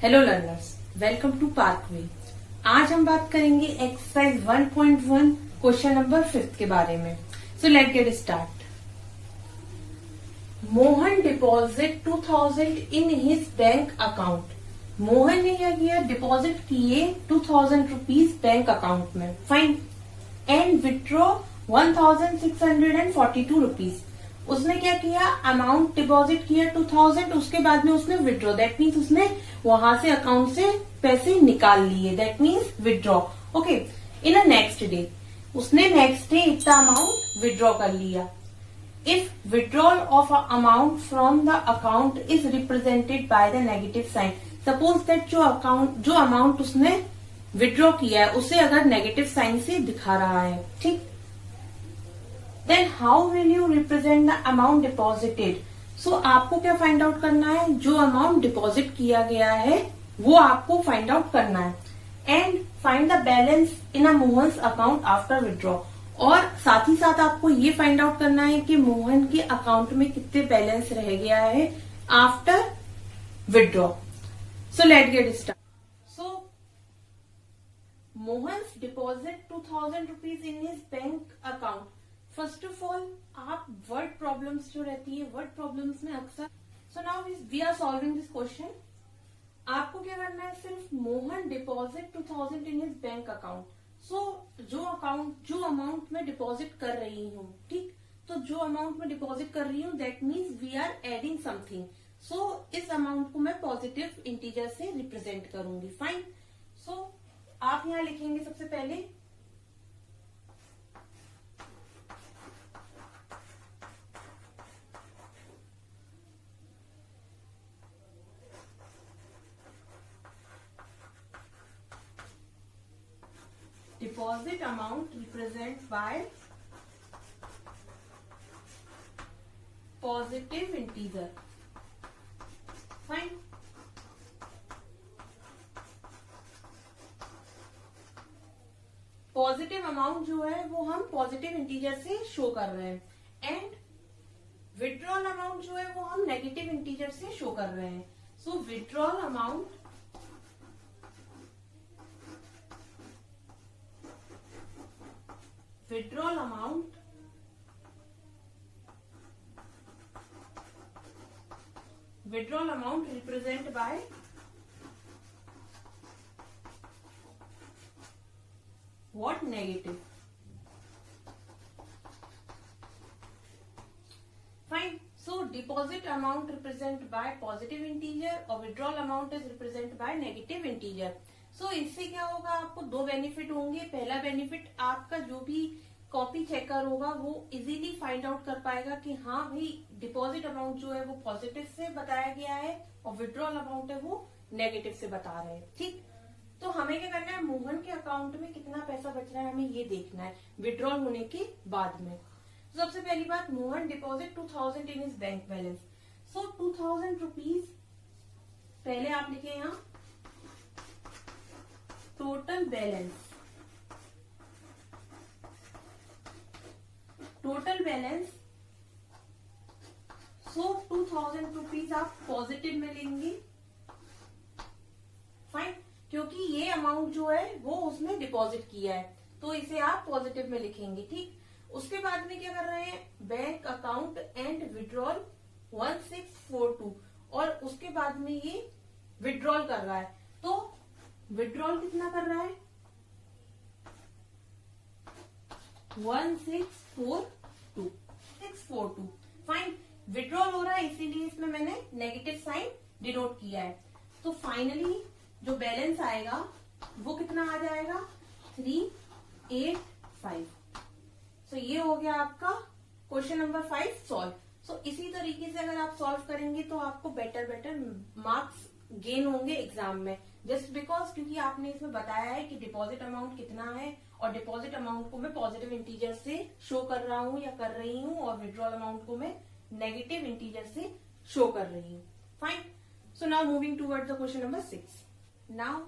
Hello learners, welcome to Pathway. आज हम बात करेंगे एक्सरसाइज 1.1 क्वेश्चन नंबर 5 के बारे में। सो let get start. Mohan deposit 2000 in his bank account. Mohan ने क्या किया, डिपॉजिट किए 2000 रुपीज बैंक अकाउंट में, फाइन, एंड विथड्रॉ 1642 रुपीज। उसने क्या किया, अमाउंट डिपॉजिट किया 2000, उसके बाद में उसने विड्रॉ, दैट मीन्स उसने वहां से अकाउंट से पैसे निकाल लिए, that means withdraw. Okay, in a next day उसने नेक्स्ट डे इतना अमाउंट विड्रॉ कर लिया। If withdrawal of amount from the account is represented by the negative sign, suppose that जो अमाउंट उसने विड्रॉ किया है उसे अगर नेगेटिव साइन से दिखा रहा है, ठीक, then how will you represent the amount deposited. So आपको क्या फाइंड आउट करना है, जो अमाउंट डिपॉजिट किया गया है वो आपको फाइंड आउट करना है, and find the balance in a Mohan's account after withdraw. और साथ ही साथ आपको ये फाइंड आउट करना है कि मोहन के अकाउंट में कितने बैलेंस रह गया है after withdraw. So let get start. So Mohans deposit 2000 rupees in his bank account. First of all आप वर्ड प्रॉब्लम्स जो रहती है, वर्ड प्रॉब्लम्स में अक्सर, so now we are solving this question. आपको क्या करना है, सिर्फ Mohan deposit 2000 in his bank account. So जो अमाउंट में डिपॉजिट कर रही हूँ, ठीक, तो जो अमाउंट में डिपॉजिट कर रही हूँ that means we are adding something. So इस अमाउंट को मैं पॉजिटिव इंटीजर से रिप्रेजेंट करूंगी, फाइन। सो आप यहाँ लिखेंगे सबसे पहले deposit amount represented by positive integer, fine। Positive amount जो है वो हम पॉजिटिव इंटीजर से शो कर रहे हैं, एंड विड्रॉल अमाउंट जो है वो हम नेगेटिव इंटीजर से शो कर रहे हैं। So withdrawal amount represented by what, negative, fine। So deposit amount represented by positive integer और withdrawal amount is represented by negative integer। So इससे क्या होगा, आपको दो बेनिफिट होंगे। पहला बेनिफिट, आपका जो भी कॉपी चेकर होगा वो इजीली फाइंड आउट कर पाएगा कि हाँ भाई डिपॉजिट अमाउंट जो है वो पॉजिटिव से बताया गया है और विड्रॉल अमाउंट है वो नेगेटिव से बता रहे हैं, ठीक। तो हमें क्या करना है, मोहन के अकाउंट में कितना पैसा बच रहा है हमें ये देखना है विड्रॉल होने के बाद में। सबसे पहली बात, Mohan deposit 2000 in his bank balance. So 2000 rupees पहले आप लिखे यहाँ टोटल बैलेंस, सो 2000 रुपीज आप पॉजिटिव में लेंगे, फाइन, क्योंकि ये अमाउंट जो है वो उसने डिपॉजिट किया है तो इसे आप पॉजिटिव में लिखेंगे, ठीक। उसके बाद में क्या कर रहे हैं, बैंक अकाउंट एंड विड्रॉल 1642, और उसके बाद में ये विड्रॉल कर रहा है, तो विड्रॉल कितना कर रहा है 642, फाइन। विड्रॉल हो रहा है इसीलिए इसमें मैंने नेगेटिव साइन डिनोट किया है। तो फाइनली जो बैलेंस आएगा वो कितना आ जाएगा 385। सो ये हो गया आपका क्वेश्चन नंबर 5 सॉल्व। सो इसी तरीके से अगर आप सॉल्व करेंगे तो आपको बेटर मार्क्स गेन होंगे एग्जाम में, जस्ट बिकॉज क्योंकि आपने इसमें बताया है कि डिपॉजिट अमाउंट कितना है और डिपॉजिट अमाउंट को मैं पॉजिटिव इंटीजर से शो कर रहा हूँ या कर रही हूँ और विड्रॉल अमाउंट को मैं नेगेटिव इंटीजर से शो कर रही हूँ, fine. So now moving toward the question number 6। Now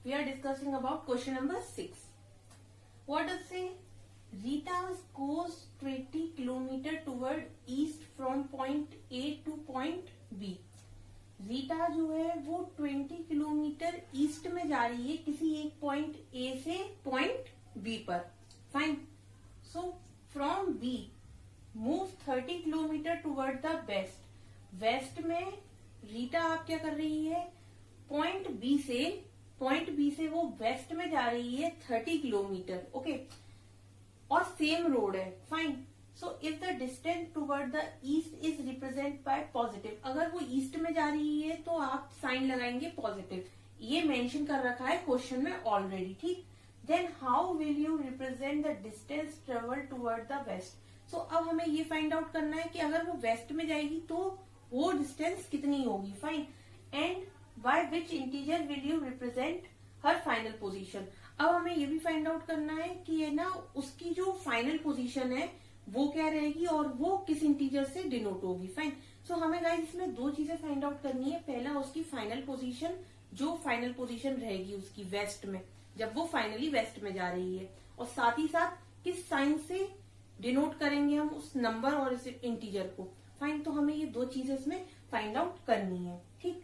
we are discussing about question number 6। What does say, Rita goes 20 kilometre toward east from point A to point B. Rita जो है वो 20 kilometre kilometre east में जा रही है किसी एक point A से पॉइंट बी पर। Fine. So from B move 30 kilometre toward the west. West में रीटा आप क्या कर रही है, पॉइंट बी से वो वेस्ट में जा रही है 30 किलोमीटर। ओके, और सेम रोड है। Fine. So if the distance toward the east is represent by positive, अगर वो ईस्ट में जा रही है तो आप साइन लगाएंगे पॉजिटिव। ये मेंशन कर रखा है क्वेश्चन में ऑलरेडी। ठीक। Then how will you represent the distance travel toward the west. So अब हमें ये फाइंड आउट करना है कि अगर वो वेस्ट में जाएगी तो वो डिस्टेंस कितनी होगी। Fine. And by which integer will you represent her final position. अब हमें ये भी फाइंड आउट करना है कि ये ना उसकी जो फाइनल पोजीशन है वो क्या रहेगी और वो किस इंटीजर से डिनोट होगी। फाइन। सो हमें गाइस इसमें दो चीजें फाइंड आउट करनी है। पहला उसकी फाइनल पोजीशन, जो फाइनल पोजीशन रहेगी उसकी वेस्ट में, जब वो फाइनली वेस्ट में जा रही है, और साथ ही साथ किस साइन से डिनोट करेंगे हम उस नंबर और इस इंटीजर को। फाइन। तो हमें ये दो चीजें इसमें फाइंड आउट करनी है। ठीक।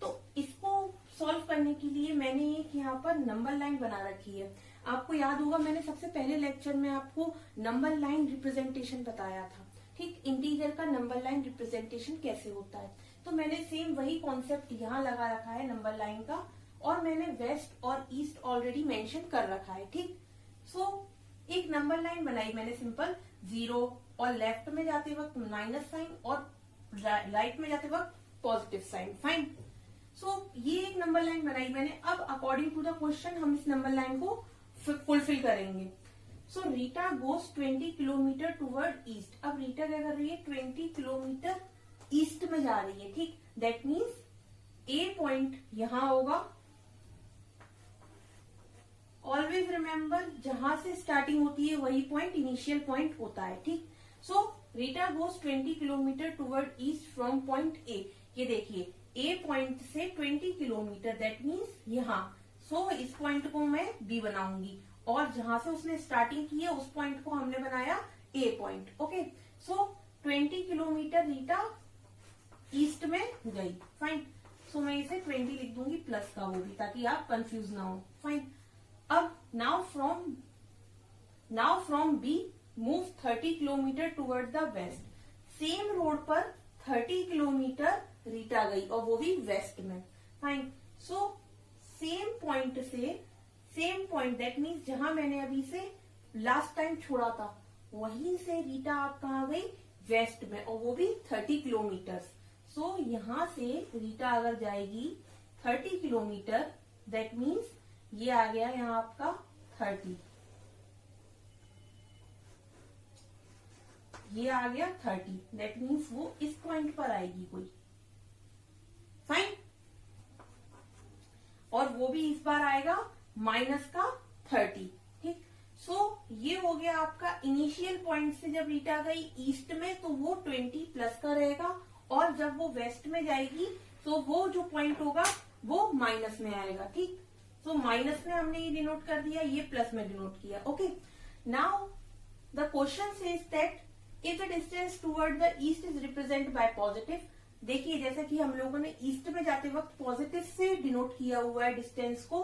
तो इसको सॉल्व करने के लिए मैंने एक यहाँ पर नंबर लाइन बना रखी है। आपको याद होगा मैंने सबसे पहले लेक्चर में आपको नंबर लाइन रिप्रेजेंटेशन बताया था। ठीक, इंटीजर का नंबर लाइन रिप्रेजेंटेशन कैसे होता है। तो मैंने सेम वही कॉन्सेप्ट यहाँ लगा रखा है नंबर लाइन का, और मैंने वेस्ट और ईस्ट ऑलरेडी मेंशन कर रखा है। ठीक। सो एक नंबर लाइन बनाई मैंने सिंपल, 0 और लेफ्ट में जाते वक्त माइनस साइन और राइट में जाते वक्त पॉजिटिव साइन। फाइन। सो ये एक नंबर लाइन बनाई मैंने। अब अकॉर्डिंग टू द क्वेश्चन हम इस नंबर लाइन को फुलफिल करेंगे। So Rita goes 20 kilometre toward east. अब रीटा क्या कर रही है, 20 किलोमीटर ईस्ट में जा रही है। ठीक। दैट मीन्स ए पॉइंट यहां होगा। ऑलवेज रिमेम्बर जहां से स्टार्टिंग होती है वही पॉइंट इनिशियल पॉइंट होता है। ठीक। So Rita goes 20 kilometre toward east from point A. ये देखिए ए पॉइंट से 20 किलोमीटर, दैट मीन्स यहाँ। सो इस पॉइंट को मैं बी बनाऊंगी, और जहां से उसने स्टार्टिंग की है उस पॉइंट को हमने बनाया ए पॉइंट। ओके। सो 20 किलोमीटर रीटा ईस्ट में गई। फाइन। सो मैं इसे 20 लिख दूंगी प्लस का वो भी, ताकि आप कंफ्यूज ना हो। फाइन। अब now from B move 30 kilometre toward the west. Same road पर 30 किलोमीटर रीटा गई, और वो भी वेस्ट में। Fine. So same point that means जहां मैंने अभी से लास्ट टाइम छोड़ा था वहीं से रीटा आप कहाँ गई, वेस्ट में, और वो भी 30 किलोमीटर। सो यहां से रीटा अगर जाएगी 30 किलोमीटर, दैट मीन्स ये आ गया यहाँ आपका 30, ये आ गया 30, दैट मीन्स वो इस पॉइंट पर आएगी कोई। फाइन। और वो भी इस बार आएगा माइनस का 30। ठीक। सो ये हो गया आपका इनिशियल पॉइंट से जब रीटा गई ईस्ट में तो वो 20 प्लस का रहेगा, और जब वो वेस्ट में जाएगी तो वो जो पॉइंट होगा वो माइनस में आएगा। ठीक। सो माइनस में हमने ये डिनोट कर दिया, ये प्लस में डिनोट किया। Okay. Now the question says that if the distance toward the east is represent by positive. देखिए जैसा कि हम लोगों ने ईस्ट में जाते वक्त पॉजिटिव से डिनोट किया हुआ है डिस्टेंस को,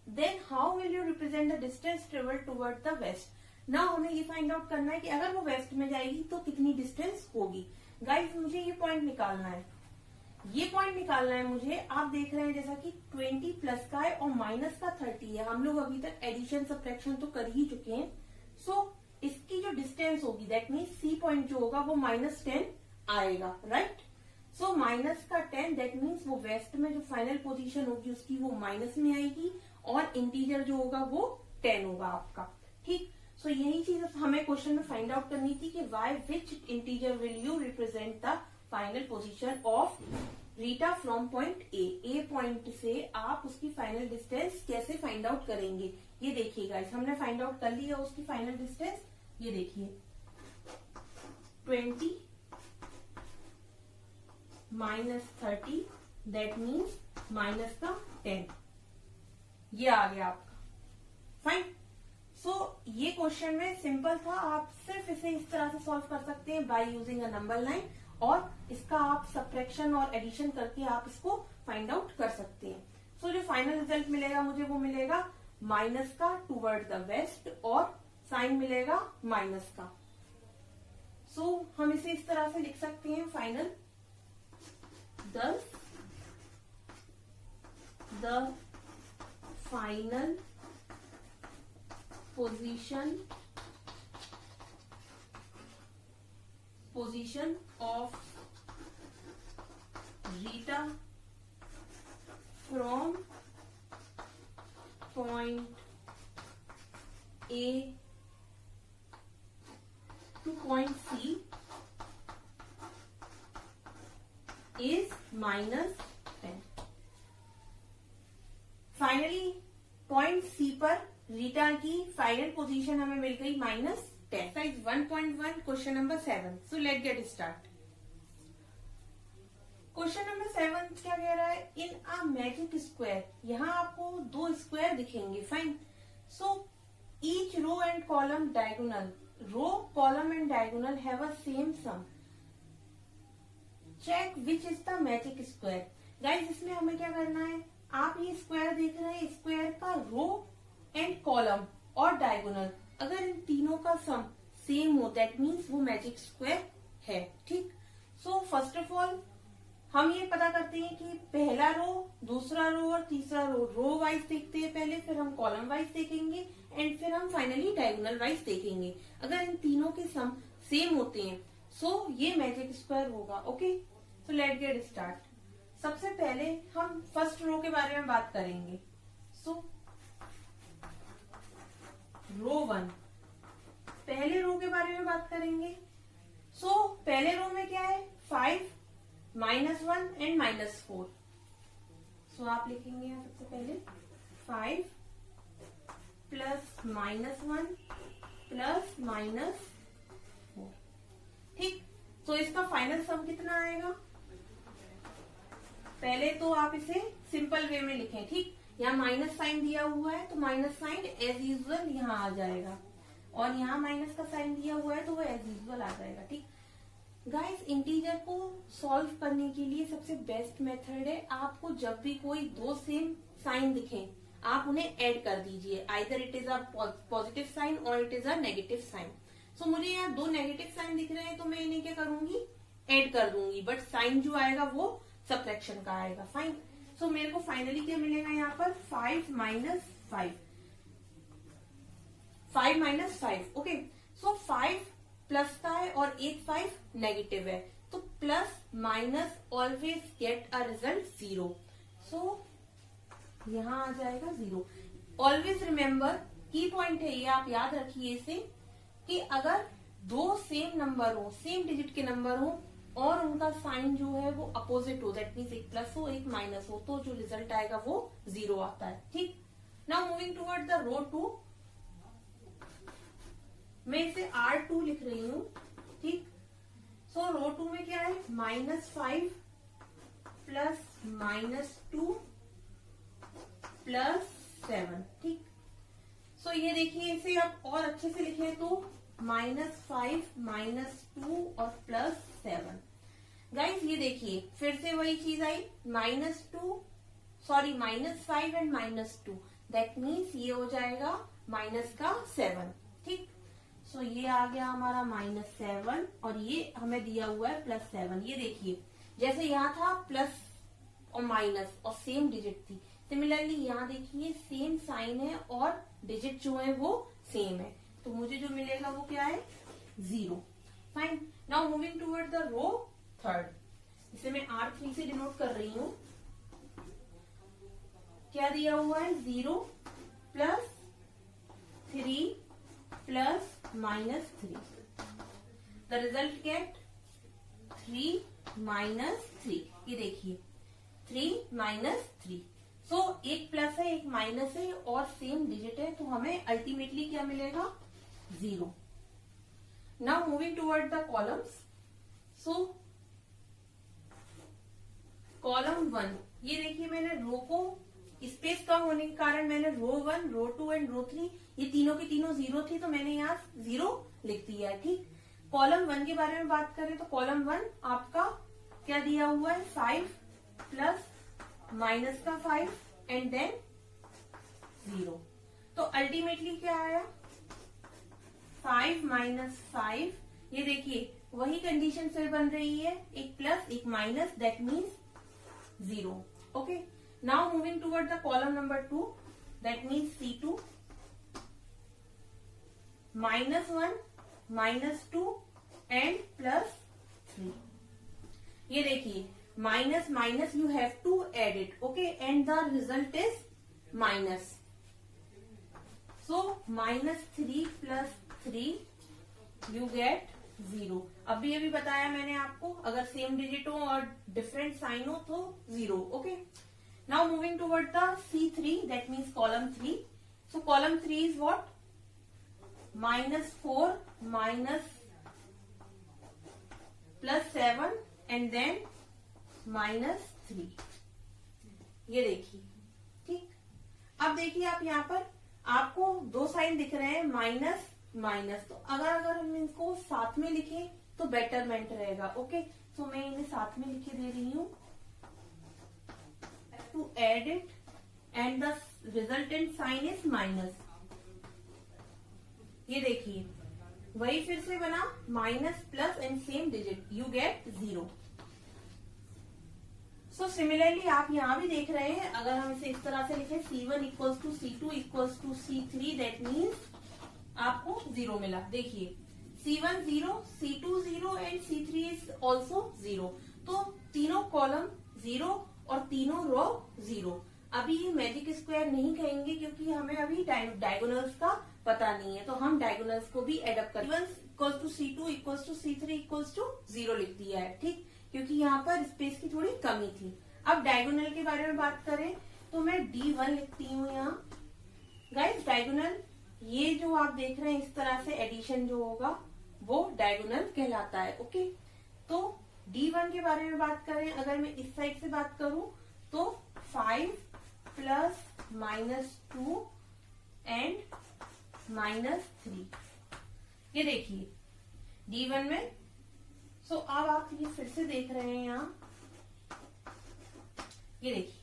then how will you represent the distance travel toward the west. Now हमें ये फाइंड आउट करना है कि अगर वो वेस्ट में जाएगी तो कितनी डिस्टेंस होगी। गाइस मुझे ये पॉइंट निकालना है, ये पॉइंट निकालना है मुझे। आप देख रहे हैं जैसा कि 20 प्लस का है और माइनस का 30 है। हम लोग अभी तक एडिशन सब्ट्रैक्शन तो कर ही चुके हैं। सो इसकी जो डिस्टेंस होगी दैट मीन्स सी पॉइंट जो होगा वो -10 आएगा। राइट। सो माइनस का 10 दैट मीन्स वो वेस्ट में जो फाइनल पोजीशन होगी उसकी वो माइनस में आएगी, और इंटीजर जो होगा वो 10 होगा आपका। ठीक। सो यही चीज हमें क्वेश्चन में फाइंड आउट करनी थी कि why which integer will you represent the final position of Rita from point A point से आप उसकी फाइनल डिस्टेंस कैसे फाइंड आउट करेंगे। ये देखिए गाइस हमने फाइंड आउट कर लिया उसकी फाइनल डिस्टेंस। ये देखिए 20 -30 दैट मीन्स माइनस का 10, ये आ गया आपका। फाइन। सो ये क्वेश्चन में सिंपल था, आप सिर्फ इसे इस तरह से सॉल्व कर सकते हैं by using a number line, और इसका आप सब्ट्रैक्शन और एडिशन करके आप इसको फाइंड आउट कर सकते हैं। सो जो फाइनल रिजल्ट मिलेगा मुझे वो मिलेगा माइनस का टूवर्ड द वेस्ट और साइन मिलेगा माइनस का। सो हम इसे इस तरह से लिख सकते हैं final the final position of Rita from point A to point C is -10। Finally point C पर रीटा की फाइनल पोजीशन हमें मिल गई -10। Exercise 1.1 question number 7। So let get start. Question number 7 क्या कह रहा है, इन अ मैजिक स्क्वायर। यहाँ आपको दो स्क्वायर दिखेंगे, fine. So each row and column diagonal, row column and diagonal have a same sum, check which is the magic square. Guys इसमें हमें क्या करना है, आप ये स्क्वायर देख रहे हैं, स्क्वायर का रो एंड कॉलम और डायगोनल अगर इन तीनों का सम सेम हो दैट मीन्स वो मैजिक स्क्वायर है, ठीक। सो फर्स्ट ऑफ ऑल हम ये पता करते हैं कि पहला रो, दूसरा रो और तीसरा रो वाइज देखते हैं पहले, फिर हम कॉलम वाइज देखेंगे एंड फिर हम फाइनली डायगोनल वाइज देखेंगे। अगर इन तीनों के सम सेम होते हैं सो ये मैजिक स्क्वायर होगा। ओके, सो लेट गेट स्टार्ट। सबसे पहले हम फर्स्ट रो के बारे में बात करेंगे। सो रो 1, पहले रो के बारे में बात करेंगे। सो पहले रो में क्या है, 5 -1 एंड -4। सो आप लिखेंगे यहाँ सबसे पहले 5 प्लस -1 प्लस -4, ठीक। तो इसका फाइनल सम कितना आएगा, पहले तो आप इसे सिंपल वे में लिखें, ठीक। यहाँ माइनस साइन दिया हुआ है तो माइनस साइन एज यूजुअल यहाँ आ जाएगा, और यहाँ माइनस का साइन दिया हुआ है तो वो एज यूजुअल आ जाएगा, ठीक। गाइस इंटीजर को सॉल्व करने के लिए सबसे बेस्ट मेथड है, आपको जब भी कोई दो सेम साइन दिखें आप उन्हें ऐड कर दीजिए, either it is a positive sign or it is a negative sign. So मुझे यहाँ दो नेगेटिव साइन दिख रहे हैं तो मैं इन्हें क्या करूंगी, ऐड कर दूंगी, बट साइन जो आएगा वो सब्ट्रैक्शन का आएगा, फाइन। सो मेरे को फाइनली क्या मिलेगा यहाँ पर 5 -5, ओके। सो 5 प्लस का है और एक 5 नेगेटिव है, तो plus minus always get a result 0। सो यहाँ आ जाएगा 0। ऑलवेज रिमेम्बर, की पॉइंट है ये, आप याद रखिए इसे, कि अगर दो सेम नंबर हो, सेम डिजिट के नंबर हो और उनका साइन जो है वो अपोजिट हो, दैट मीन्स एक प्लस हो एक माइनस हो, तो जो रिजल्ट आएगा वो 0 आता है, ठीक। Now moving toward the row 2, मैं इसे R2 लिख रही हूँ, ठीक। सो रो 2 में क्या है, -5 प्लस -2 प्लस 7, ठीक। सो ये देखिए, इसे आप और अच्छे से लिखें तो -5 -2 और +7। गाइस ये देखिए फिर से वही चीज आई, -5 एंड -2, दैट मीन्स ये हो जाएगा माइनस का 7, ठीक। सो ये आ गया हमारा -7 और ये हमें दिया हुआ है +7। ये देखिए जैसे यहाँ था प्लस और माइनस और सेम डिजिट थी, सिमिलरली यहाँ देखिए सेम साइन है और डिजिट जो है वो सेम है, तो मुझे जो मिलेगा वो क्या है, 0, fine. Now moving toward the row 3, इसे मैं R3 से डिनोट कर रही हूँ। क्या दिया हुआ है, 0 plus 3 plus -3, the result get 3 -3। ये देखिए 3 -3, सो एक प्लस है एक माइनस है और सेम डिजिट है, तो हमें अल्टीमेटली क्या मिलेगा, 0। Now moving toward the columns. So column 1, ये देखिए मैंने रो को स्पेस कम होने के कारण मैंने रो 1, रो 2 एंड रो 3 ये तीनों की तीनों 0 थी तो मैंने यहाँ 0 लिख दिया है, ठीक। कॉलम 1 के बारे में बात करें तो कॉलम 1 आपका क्या दिया हुआ है, 5 प्लस माइनस का 5 एंड देन 0। तो अल्टीमेटली क्या आया 5 माइनस 5। ये देखिए वही कंडीशन फिर बन रही है, एक प्लस एक minus, that means 0। Okay, now moving toward the column number 2, that means C2 -1 -2 and +3। ये देखिए minus minus you have to add it, okay, and the result is minus. So -3 + 3 you get 0। अभी अभी बताया मैंने आपको, अगर same digit हो और डिफरेंट साइन हो तो 0। Okay, now moving toward the C3, that means column 3। So column 3 is what, -4 +7 and then -3। ये देखिए, ठीक। अब देखिए आप यहाँ पर आपको दो साइन दिख रहे हैं, माइनस माइनस। तो अगर हम इनको साथ में लिखें तो बेटरमेंट रहेगा। ओके, तो मैं इन्हें साथ में लिखे दे रही हूं, to add it and the resultant sign is minus. ये देखिए वही फिर से बना, minus plus and same digit, you get 0। So similarly आप यहां भी देख रहे हैं, अगर हम इसे इस तरह से लिखें C1 = C2 = C3, that means आपको 0 मिला। देखिए C1 0, C2 0 and C3 is also 0। तो तीनों कॉलम 0 और तीनों रो 0। अभी ये मैजिक स्क्वायर नहीं कहेंगे क्योंकि हमें अभी डायगोनल्स का पता नहीं है, तो हम डायगोनल्स को भी एड अप करें। C1 = C2 = C3 = 0 लिख दिया है, ठीक, क्योंकि यहाँ पर स्पेस की थोड़ी कमी थी। अब डायगोनल के बारे में बात करें तो मैं D1 लिखती हूँ यहाँ। गाइस डायगोनल, ये जो आप देख रहे हैं इस तरह से एडिशन जो होगा वो डायगोनल कहलाता है। ओके, तो D1 के बारे में बात करें, अगर मैं इस साइड से बात करूं तो 5 + -2 एंड -3। ये देखिए D1 में। सो अब आप ये फिर से देख रहे हैं यहाँ, ये देखिए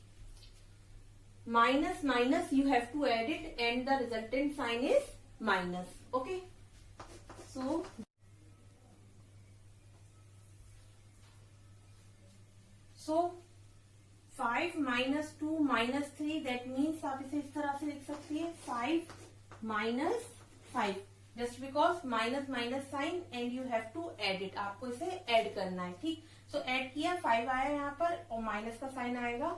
minus minus you have to add it and the resultant sign is minus. Okay, so 5 - 2 -3, that means आप इसे इस तरह से लिख सकती है 5 - 5, just because minus minus sign and you have to add it, आपको इसे ऐड करना है, ठीक। सो ऐड किया, 5 आया यहाँ पर और माइनस का साइन आएगा।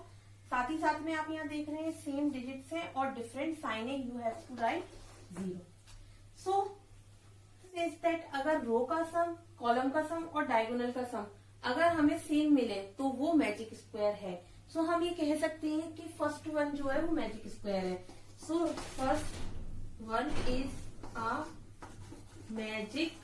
साथ ही साथ में आप यहाँ देख रहे हैं सेम डिजिट्स है और डिफरेंट साइन है, you have to write 0। So says that अगर रो का सम, कॉलम का सम और डायगोनल का सम अगर हमें सेम मिले तो वो मैजिक स्क्वायर है। सो हम ये कह सकते हैं कि फर्स्ट वन जो है वो मैजिक स्क्वायर है। So first one is a magic